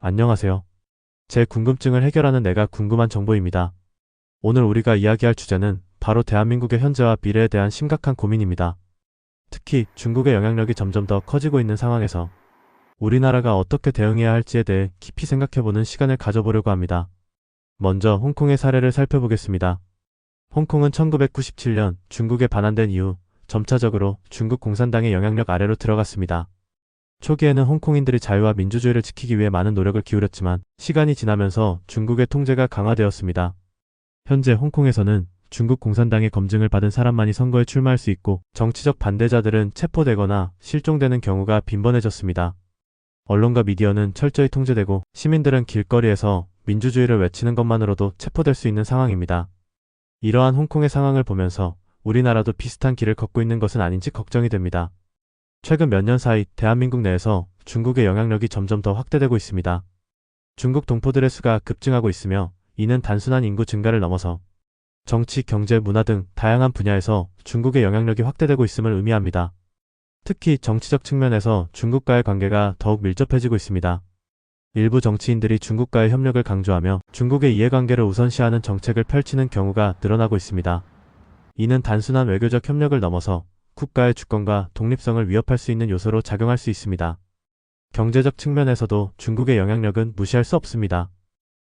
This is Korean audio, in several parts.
안녕하세요. 제 궁금증을 해결하는 내가 궁금한 정보입니다. 오늘 우리가 이야기할 주제는 바로 대한민국의 현재와 미래에 대한 심각한 고민입니다. 특히 중국의 영향력이 점점 더 커지고 있는 상황에서 우리나라가 어떻게 대응해야 할지에 대해 깊이 생각해보는 시간을 가져보려고 합니다. 먼저 홍콩의 사례를 살펴보겠습니다. 홍콩은 1997년 중국에 반환된 이후 점차적으로 중국 공산당의 영향력 아래로 들어갔습니다. 초기에는 홍콩인들이 자유와 민주주의를 지키기 위해 많은 노력을 기울였지만 시간이 지나면서 중국의 통제가 강화되었습니다. 현재 홍콩에서는 중국 공산당의 검증을 받은 사람만이 선거에 출마할 수 있고 정치적 반대자들은 체포되거나 실종되는 경우가 빈번해졌습니다. 언론과 미디어는 철저히 통제되고 시민들은 길거리에서 민주주의를 외치는 것만으로도 체포될 수 있는 상황입니다. 이러한 홍콩의 상황을 보면서 우리나라도 비슷한 길을 걷고 있는 것은 아닌지 걱정이 됩니다. 최근 몇 년 사이 대한민국 내에서 중국의 영향력이 점점 더 확대되고 있습니다. 중국 동포들의 수가 급증하고 있으며 이는 단순한 인구 증가를 넘어서 정치, 경제, 문화 등 다양한 분야에서 중국의 영향력이 확대되고 있음을 의미합니다. 특히 정치적 측면에서 중국과의 관계가 더욱 밀접해지고 있습니다. 일부 정치인들이 중국과의 협력을 강조하며 중국의 이해관계를 우선시하는 정책을 펼치는 경우가 늘어나고 있습니다. 이는 단순한 외교적 협력을 넘어서 국가의 주권과 독립성을 위협할 수 있는 요소로 작용할 수 있습니다. 경제적 측면에서도 중국의 영향력은 무시할 수 없습니다.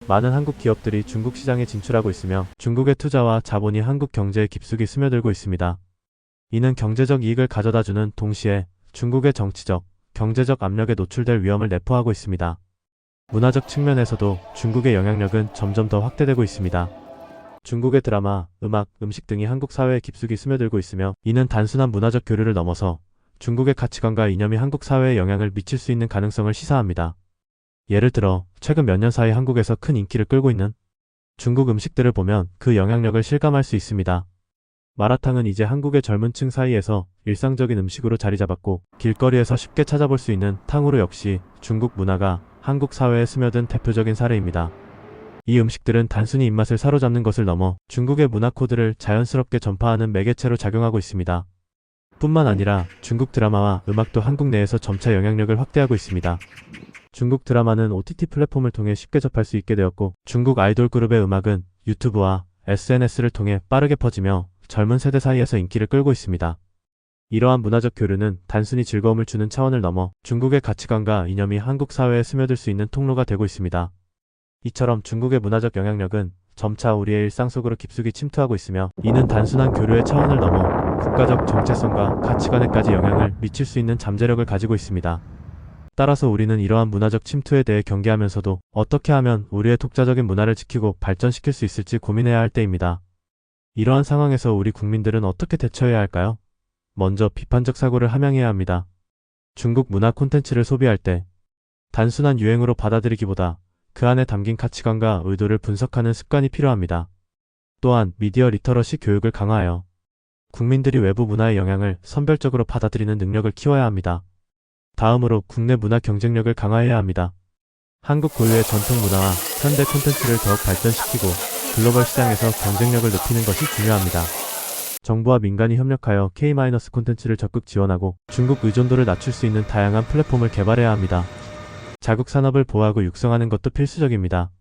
많은 한국 기업들이 중국 시장에 진출하고 있으며 중국의 투자와 자본이 한국 경제에 깊숙이 스며들고 있습니다. 이는 경제적 이익을 가져다주는 동시에 중국의 정치적, 경제적 압력에 노출될 위험을 내포하고 있습니다. 문화적 측면에서도 중국의 영향력은 점점 더 확대되고 있습니다. 중국의 드라마, 음악, 음식 등이 한국 사회에 깊숙이 스며들고 있으며 이는 단순한 문화적 교류를 넘어서 중국의 가치관과 이념이 한국 사회에 영향을 미칠 수 있는 가능성을 시사합니다. 예를 들어 최근 몇 년 사이 한국에서 큰 인기를 끌고 있는 중국 음식들을 보면 그 영향력을 실감할 수 있습니다. 마라탕은 이제 한국의 젊은 층 사이에서 일상적인 음식으로 자리 잡았고 길거리에서 쉽게 찾아볼 수 있는 탕후루 역시 중국 문화가 한국 사회에 스며든 대표적인 사례입니다. 이 음식들은 단순히 입맛을 사로잡는 것을 넘어 중국의 문화 코드를 자연스럽게 전파하는 매개체로 작용하고 있습니다. 뿐만 아니라 중국 드라마와 음악도 한국 내에서 점차 영향력을 확대하고 있습니다. 중국 드라마는 OTT 플랫폼을 통해 쉽게 접할 수 있게 되었고 중국 아이돌 그룹의 음악은 유튜브와 SNS를 통해 빠르게 퍼지며 젊은 세대 사이에서 인기를 끌고 있습니다. 이러한 문화적 교류는 단순히 즐거움을 주는 차원을 넘어 중국의 가치관과 이념이 한국 사회에 스며들 수 있는 통로가 되고 있습니다. 이처럼 중국의 문화적 영향력은 점차 우리의 일상 속으로 깊숙이 침투하고 있으며 이는 단순한 교류의 차원을 넘어 국가적 정체성과 가치관에까지 영향을 미칠 수 있는 잠재력을 가지고 있습니다. 따라서 우리는 이러한 문화적 침투에 대해 경계하면서도 어떻게 하면 우리의 독자적인 문화를 지키고 발전시킬 수 있을지 고민해야 할 때입니다. 이러한 상황에서 우리 국민들은 어떻게 대처해야 할까요? 먼저 비판적 사고를 함양해야 합니다. 중국 문화 콘텐츠를 소비할 때 단순한 유행으로 받아들이기보다 그 안에 담긴 가치관과 의도를 분석하는 습관이 필요합니다. 또한 미디어 리터러시 교육을 강화하여 국민들이 외부 문화의 영향을 선별적으로 받아들이는 능력을 키워야 합니다. 다음으로 국내 문화 경쟁력을 강화해야 합니다. 한국 고유의 전통 문화와 현대 콘텐츠를 더욱 발전시키고 글로벌 시장에서 경쟁력을 높이는 것이 중요합니다. 정부와 민간이 협력하여 K- 콘텐츠를 적극 지원하고 중국 의존도를 낮출 수 있는 다양한 플랫폼을 개발해야 합니다. 자국 산업을 보호하고 육성하는 것도 필수적입니다.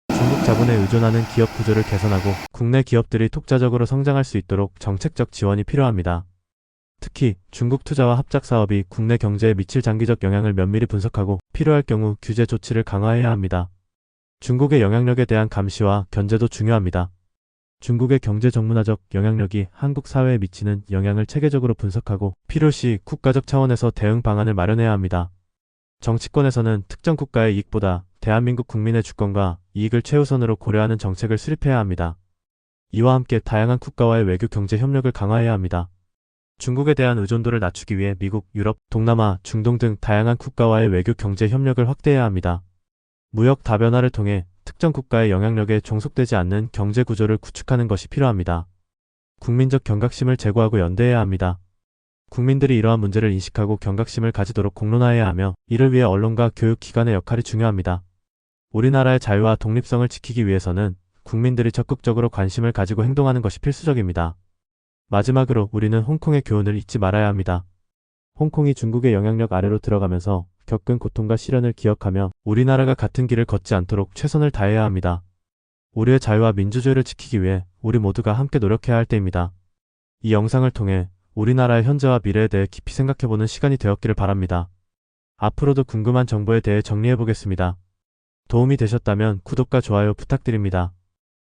중국 자본에 의존하는 기업 구조를 개선하고 국내 기업들이 독자적으로 성장할 수 있도록 정책적 지원이 필요합니다. 특히 중국 투자와 합작 사업이 국내 경제에 미칠 장기적 영향을 면밀히 분석하고 필요할 경우 규제 조치를 강화해야 합니다. 중국의 영향력에 대한 감시와 견제도 중요합니다. 중국의 경제 정문화적 영향력이 한국 사회에 미치는 영향을 체계적으로 분석하고 필요시 국가적 차원에서 대응 방안을 마련해야 합니다. 정치권에서는 특정 국가의 이익보다 대한민국 국민의 주권과 이익을 최우선으로 고려하는 정책을 수립해야 합니다. 이와 함께 다양한 국가와의 외교 경제 협력을 강화해야 합니다. 중국에 대한 의존도를 낮추기 위해 미국, 유럽, 동남아, 중동 등 다양한 국가와의 외교 경제 협력을 확대해야 합니다. 무역 다변화를 통해 특정 국가의 영향력에 종속되지 않는 경제 구조를 구축하는 것이 필요합니다. 국민적 경각심을 제고하고 연대해야 합니다. 국민들이 이러한 문제를 인식하고 경각심을 가지도록 공론화해야 하며 이를 위해 언론과 교육기관의 역할이 중요합니다. 우리나라의 자유와 독립성을 지키기 위해서는 국민들이 적극적으로 관심을 가지고 행동하는 것이 필수적입니다. 마지막으로 우리는 홍콩의 교훈을 잊지 말아야 합니다. 홍콩이 중국의 영향력 아래로 들어가면서 겪은 고통과 시련을 기억하며 우리나라가 같은 길을 걷지 않도록 최선을 다해야 합니다. 우리의 자유와 민주주의를 지키기 위해 우리 모두가 함께 노력해야 할 때입니다. 이 영상을 통해 우리나라의 현재와 미래에 대해 깊이 생각해보는 시간이 되었기를 바랍니다. 앞으로도 궁금한 정보에 대해 정리해보겠습니다. 도움이 되셨다면 구독과 좋아요 부탁드립니다.